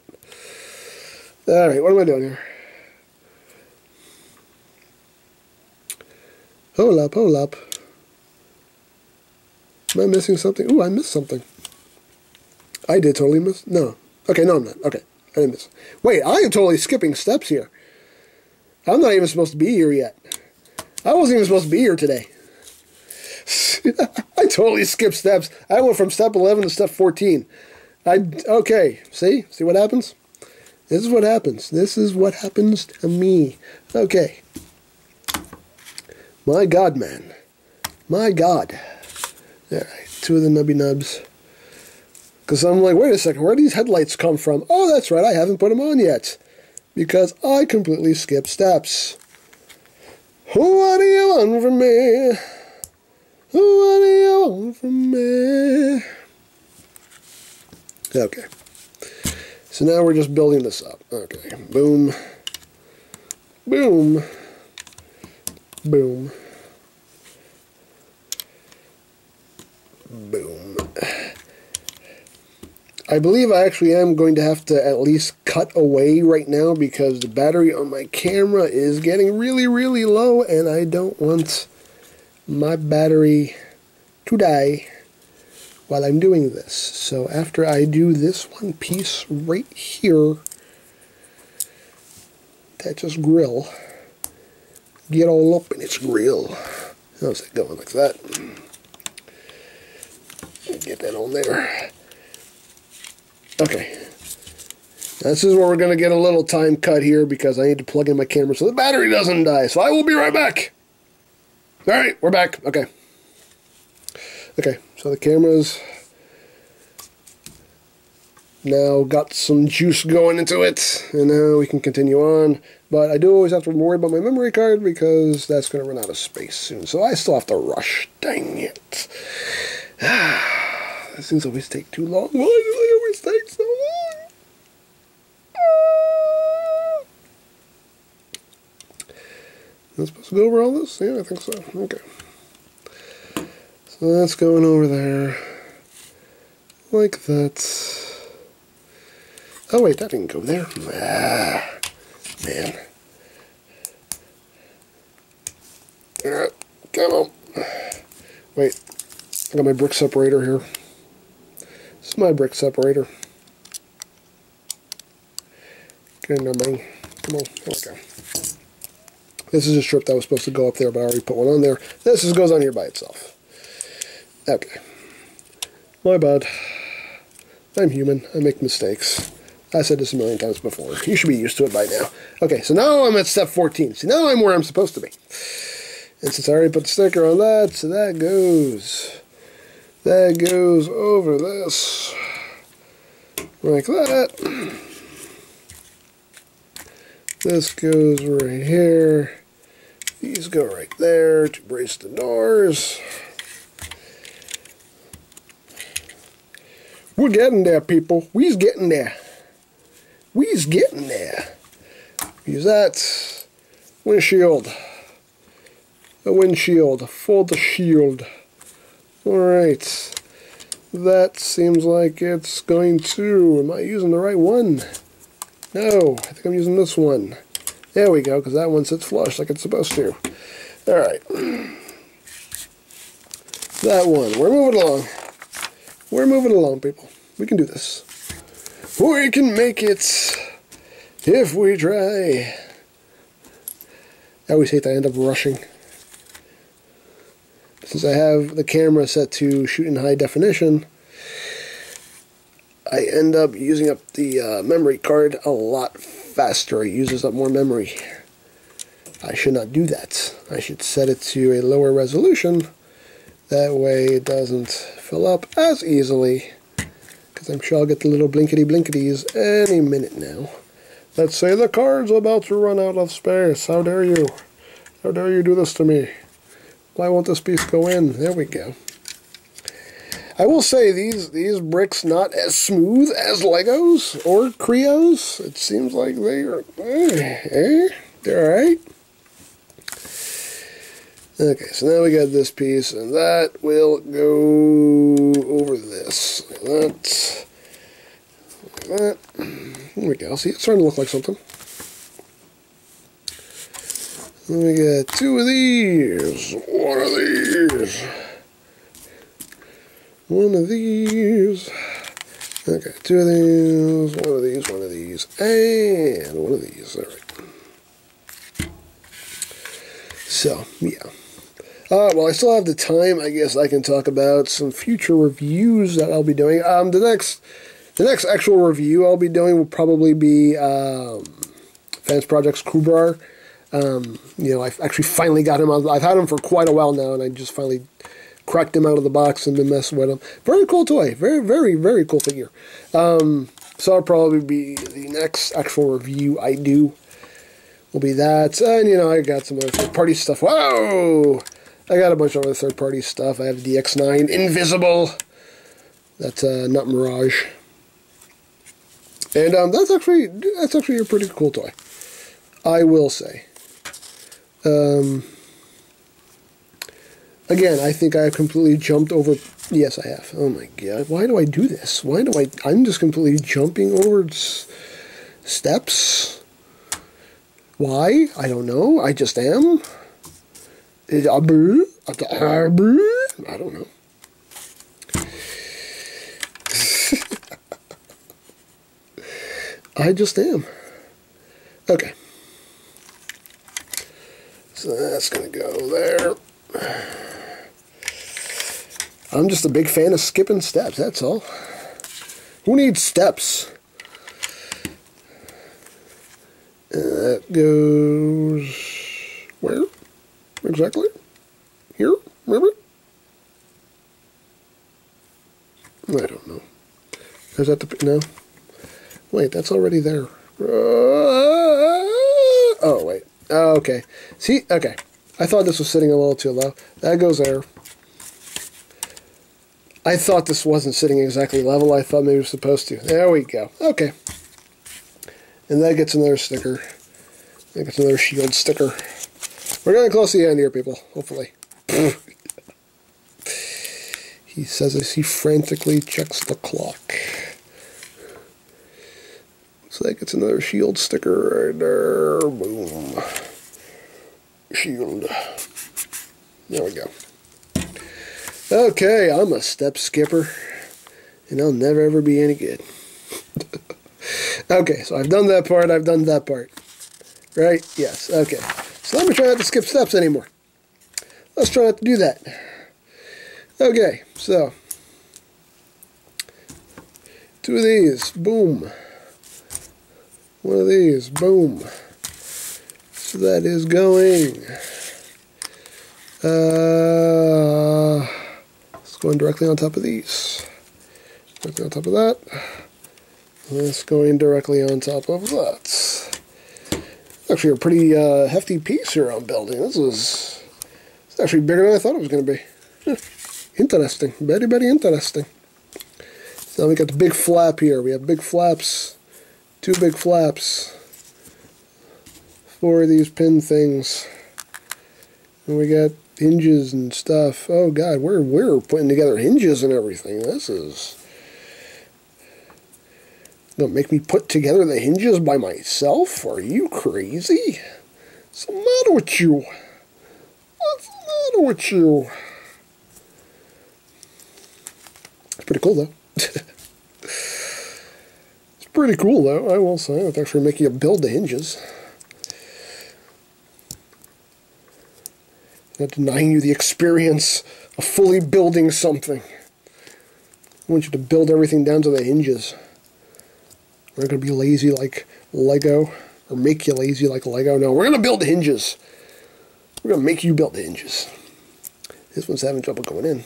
Alright, what am I doing here? Hold up, hold up. Am I missing something? Ooh, I missed something. I did totally miss. No. Okay, no, I'm not. Okay, I didn't miss. Wait, I am totally skipping steps here. I'm not even supposed to be here yet. I wasn't even supposed to be here today. I totally skipped steps. I went from step 11 to step 14. Okay, see? See what happens? This is what happens. This is what happens to me. Okay. My God, man. My God. Alright, two of the nubby nubs. Because I'm like, wait a second, where do these headlights come from? Oh, that's right, I haven't put them on yet. Because I completely skipped steps. What do you want from me? What do you want from me? Okay. So now we're just building this up. Okay, boom. Boom. Boom. Boom. I believe I actually am going to have to at least cut away right now because the battery on my camera is getting really, really low and I don't want my battery to die while I'm doing this. So after I do this one piece right here, that's just grill. Get all up in its grill. How's that going like that? Get that on there. Okay. This is where we're going to get a little time cut here because I need to plug in my camera so the battery doesn't die. So I will be right back. Alright, we're back. Okay. Okay, so the camera's now got some juice going into it, and now we can continue on. But I do always have to worry about my memory card because that's going to run out of space soon. So I still have to rush. Dang it. These things always take too long. Why do they always take so long? Am I supposed to go over all this? Yeah, I think so. Okay. So that's going over there. Like that. Oh wait, that didn't go there. Ah, man. Alright, come on. Wait, I got my brick separator here. This is my brick separator. Okay, never mind. Come on, there we go. This is a strip that was supposed to go up there, but I already put one on there. This just goes on here by itself. Okay. My bad. I'm human. I make mistakes. I said this a million times before. You should be used to it by now. Okay, so now I'm at step 14. See, now I'm where I'm supposed to be. And since I already put the sticker on that, so that goes over this. Like that. This goes right here. These go right there to brace the doors. We're getting there, people. We's getting there. We's getting there. Use that. Windshield. A windshield. Fold the shield. Alright. That seems like it's going to... Am I using the right one? No. I think I'm using this one. There we go, because that one sits flush like it's supposed to. Alright. That one. We're moving along. We're moving along, people. We can do this. We can make it if we try. I always hate that I end up rushing. Since I have the camera set to shoot in high definition, I end up using up the memory card a lot faster. It uses up more memory. I should not do that. I should set it to a lower resolution. That way it doesn't fill up as easily. Because I'm sure I'll get the little blinkety-blinkities any minute now. Let's say the card's about to run out of space. How dare you? How dare you do this to me? Why won't this piece go in? There we go. I will say these bricks not as smooth as Legos or Creos. It seems like they are... they're alright. Okay, so now we got this piece, and that will go over this. Like that. There we go. See, it's starting to look like something. Then we got two of these. One of these. One of these. Okay, two of these. One of these. One of these. And one of these. All right. So, yeah. Well, I still have the time. I guess I can talk about some future reviews that I'll be doing. The next actual review I'll be doing will probably be Fans Project's Kubrar. You know, I've actually finally got him out. I've had him for quite a while now, and I just finally cracked him out of the box and been messing with him. Very cool toy. Very, very, very cool figure. So I'll probably be the next actual review I do will be that. And, you know, I got some other third-party stuff. Whoa! I got a bunch of other third-party stuff. I have the DX9 Invisible. That's not Mirage. And that's actually a pretty cool toy, I will say. Again, I think I have completely jumped over... Yes, I have. Oh my god. Why do I do this? Why do I... I'm just completely jumping over steps. Why? I don't know. I just am. I don't know. I just am. Okay. So that's going to go there. I'm just a big fan of skipping steps, that's all. Who needs steps? That goes... where? Exactly? Here? Remember? I don't know. Is that the... no? Wait, that's already there. Oh, wait. Oh, okay. See? Okay. I thought this was sitting a little too low. That goes there. I thought this wasn't sitting exactly level. I thought maybe it was supposed to. There we go. Okay. And that gets another sticker. That gets another shield sticker. We're getting close to the end here, people. Hopefully. He says as he frantically checks the clock. So that gets another shield sticker right there. Boom. Shield. There we go. Okay, I'm a step skipper, and I'll never ever be any good. Okay, so I've done that part, I've done that part. Right? Yes, okay. So let me try not to skip steps anymore. Let's try not to do that. Okay, so 2 of these, boom. 1 of these, boom. So that is going. It's going directly on top of these. Directly on top of that. And it's going directly on top of that. Actually a pretty hefty piece here I'm building. It's actually bigger than I thought it was going to be. Interesting. Very, very interesting. So we got the big flap here. We have big flaps. 2 big flaps for these pin things. And we got hinges and stuff. Oh god, we're putting together hinges and everything. This is gonna make me put together the hinges by myself? Are you crazy? What's the matter with you? What's the matter with you? It's pretty cool though. It's pretty cool though, I will say. It's actually making you build the hinges. Not denying you the experience of fully building something. I want you to build everything down to the hinges. We're not going to be lazy like Lego, or make you lazy like Lego. No, we're going to build the hinges. We're going to make you build the hinges. This one's having trouble going in.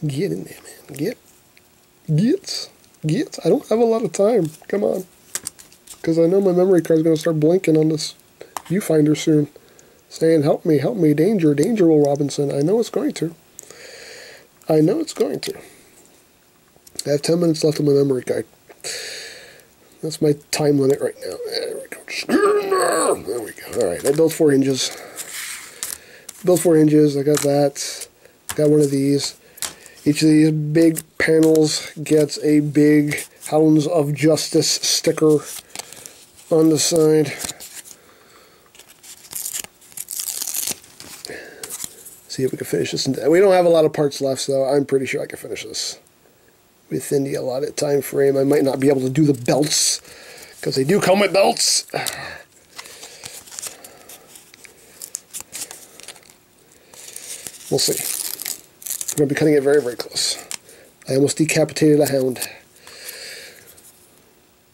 Get in there, man. Get. I don't have a lot of time. Come on. Because I know my memory card's going to start blinking on this viewfinder soon. Saying, help me, danger, Will Robinson. I know it's going to. I know it's going to. I have 10 minutes left on my memory card. That's my time limit right now. There we go. There we go. Alright, I built 4 hinges. Built 4 hinges. I got that. Got 1 of these. Each of these big panels gets a big Hounds of Justice sticker on the side. See if we can finish this. We don't have a lot of parts left, so I'm pretty sure I can finish this within the allotted time frame. I might not be able to do the belts, because they do come with belts. We'll see. We're going to be cutting it very, very close. I almost decapitated a hound.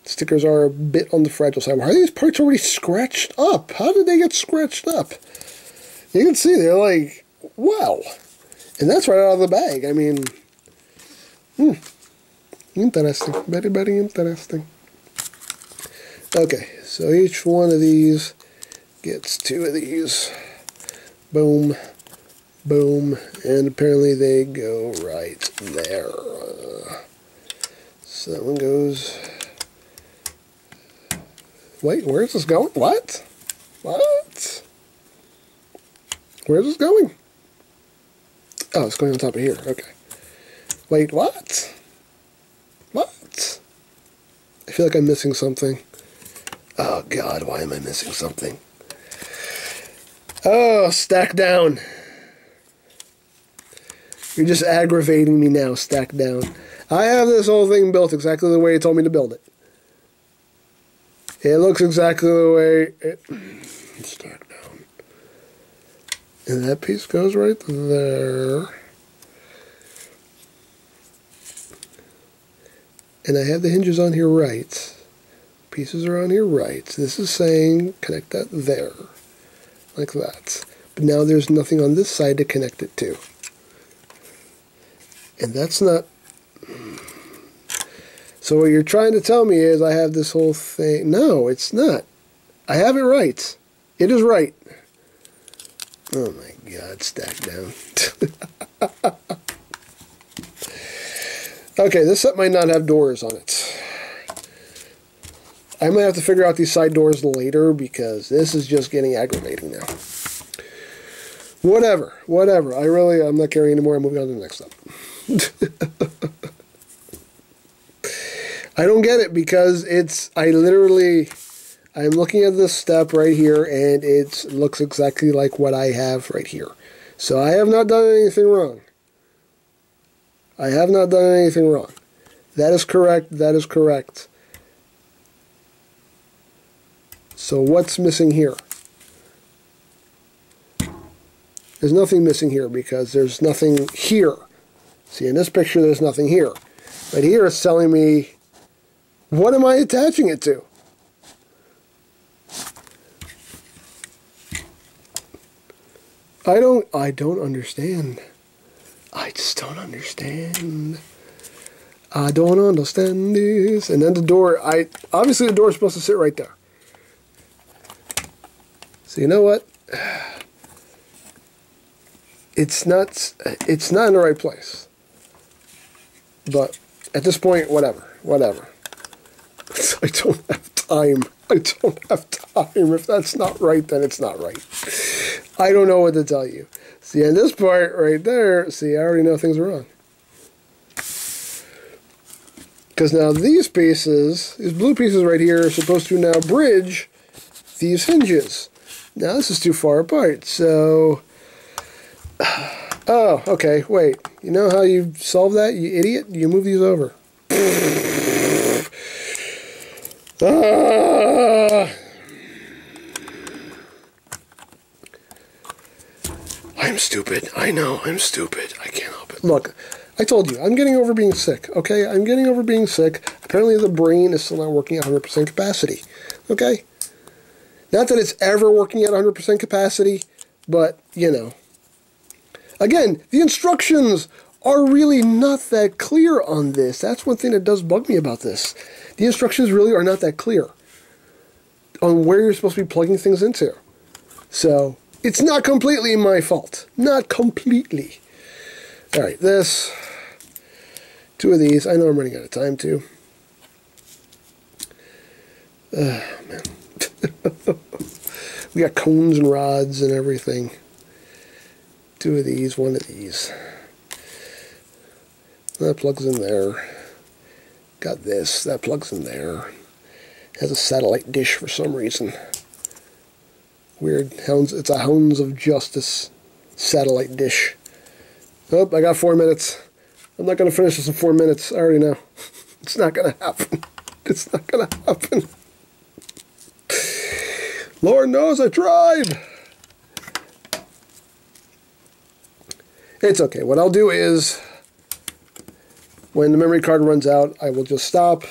Stickers are a bit on the fragile side. Why are these parts already scratched up? How did they get scratched up? You can see they're like, wow. And that's right out of the bag. I mean, interesting. Very, very interesting. Okay, so each one of these gets 2 of these. Boom. Boom. And apparently they go right there. So that one goes... Wait, where's this going? What? What? Where's this going? Oh, it's going on top of here. Okay. Wait, what? What? I feel like I'm missing something. Oh, God, why am I missing something? Oh, stack down. You're just aggravating me now, stack down. I have this whole thing built exactly the way you told me to build it. It looks exactly the way it... Stack down. And that piece goes right there. And I have the hinges on here right. Pieces are on here right. This is saying connect that there. Like that. But now there's nothing on this side to connect it to. And that's not... So what you're trying to tell me is I have this whole thing... No, it's not. I have it right. It is right. Oh my God, stack down. Okay, this set might not have doors on it. I might have to figure out these side doors later because this is just getting aggravating now. Whatever. I'm not caring anymore. I'm moving on to the next step. I don't get it because I'm looking at this step right here and it looks exactly like what I have right here. So I have not done anything wrong. I have not done anything wrong. That is correct. That is correct. So what's missing here? There's nothing missing here because there's nothing here. See, in this picture, there's nothing here. But here it's telling me, what am I attaching it to? I don't understand. I just don't understand. I don't understand this. And then the door, obviously the door is supposed to sit right there. So you know what? It's not in the right place. But at this point, whatever. I don't have time. If that's not right, then it's not right. I don't know what to tell you. See, in this part right there, see, I already know things are wrong. Because now these pieces, these blue pieces right here, are supposed to now bridge these hinges. Now this is too far apart, so... Oh, okay, wait. You know how you solve that, you idiot? You move these over. I'm stupid. I know, I'm stupid. I can't help it. Look, I told you, I'm getting over being sick, okay? I'm getting over being sick. Apparently the brain is still not working at 100% capacity, okay? Not that it's ever working at 100% capacity, but, you know. Again, the instructions are really not that clear on this. That's one thing that does bug me about this. The instructions really are not that clear on where you're supposed to be plugging things into. So, it's not completely my fault. Not completely. Alright, this. 2 of these. I know I'm running out of time, too. Man. We got cones and rods and everything. 2 of these, 1 of these. That plugs in there. Got this. That plugs in there. Has a satellite dish for some reason. Weird. It's a Hounds of Justice satellite dish. Oh, I got 4 minutes. I'm not going to finish this in 4 minutes. I already know. It's not going to happen. It's not going to happen. Lord knows I tried. It's okay. What I'll do is, when the memory card runs out, I will just stop.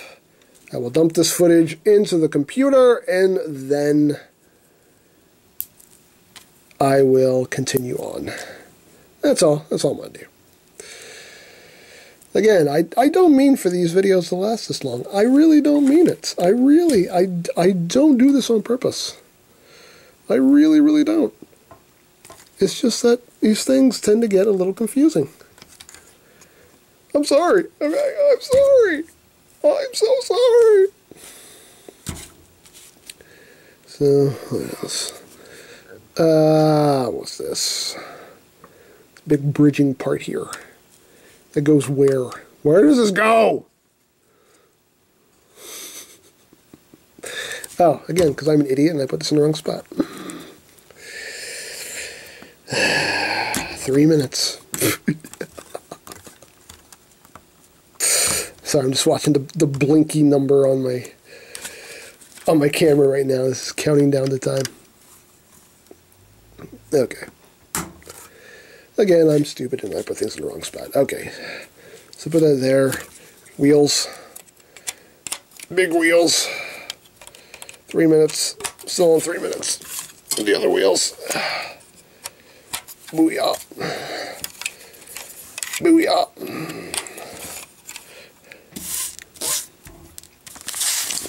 I will dump this footage into the computer, and then I will continue on. That's all. That's all I'm going to do. Again, I don't mean for these videos to last this long. I really don't mean it. I don't do this on purpose. I really, really don't. It's just that these things tend to get a little confusing. I'm sorry. I'm sorry. I'm so sorry. So, what else? What's this? Big bridging part here. That goes where? Where does this go? Oh, again, because I'm an idiot and I put this in the wrong spot. 3 minutes. Sorry, I'm just watching the blinky number on my camera right now. This is counting down the time. Okay. Again, I'm stupid and I put things in the wrong spot. Okay. So put that there. Wheels. Big wheels. 3 minutes. Still on 3 minutes. And the other wheels. Booyah. Booyah.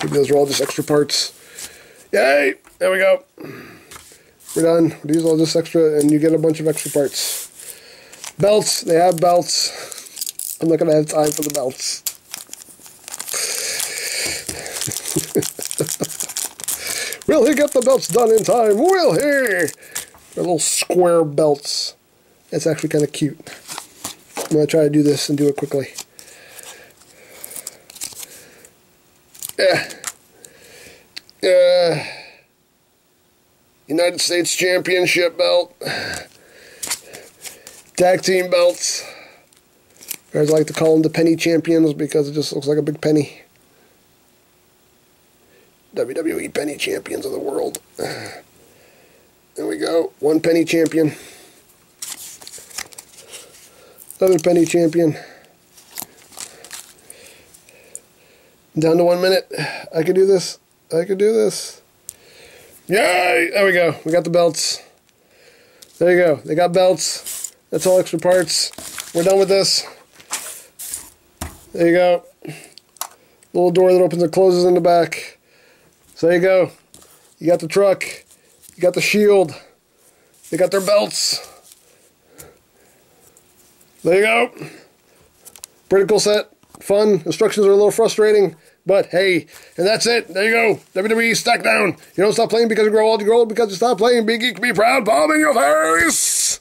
Maybe those are all just extra parts. Yay! There we go. We're done. These are all just extra, and you get a bunch of extra parts. Belts. They have belts. I'm not going to have time for the belts. Will he get the belts done in time? Will he? They're little square belts. It's actually kind of cute. I'm going to try to do this and do it quickly. United States Championship belt. Tag team belts. Or as I like to call them, the penny champions, because it just looks like a big penny. WWE penny champions of the world. There we go. One penny champion. Another penny champion. Down to 1 minute. I can do this. I can do this. Yay! There we go. We got the belts. There you go. They got belts. That's all extra parts. We're done with this. There you go. Little door that opens and closes in the back. So there you go. You got the truck. You got the shield. They got their belts. There you go. Pretty cool set. Fun. Instructions are a little frustrating. But hey, and that's it. There you go. WWE Stack Down. You don't stop playing because you grow old. You grow old because you stop playing. Be geek, be proud. Palm in your face.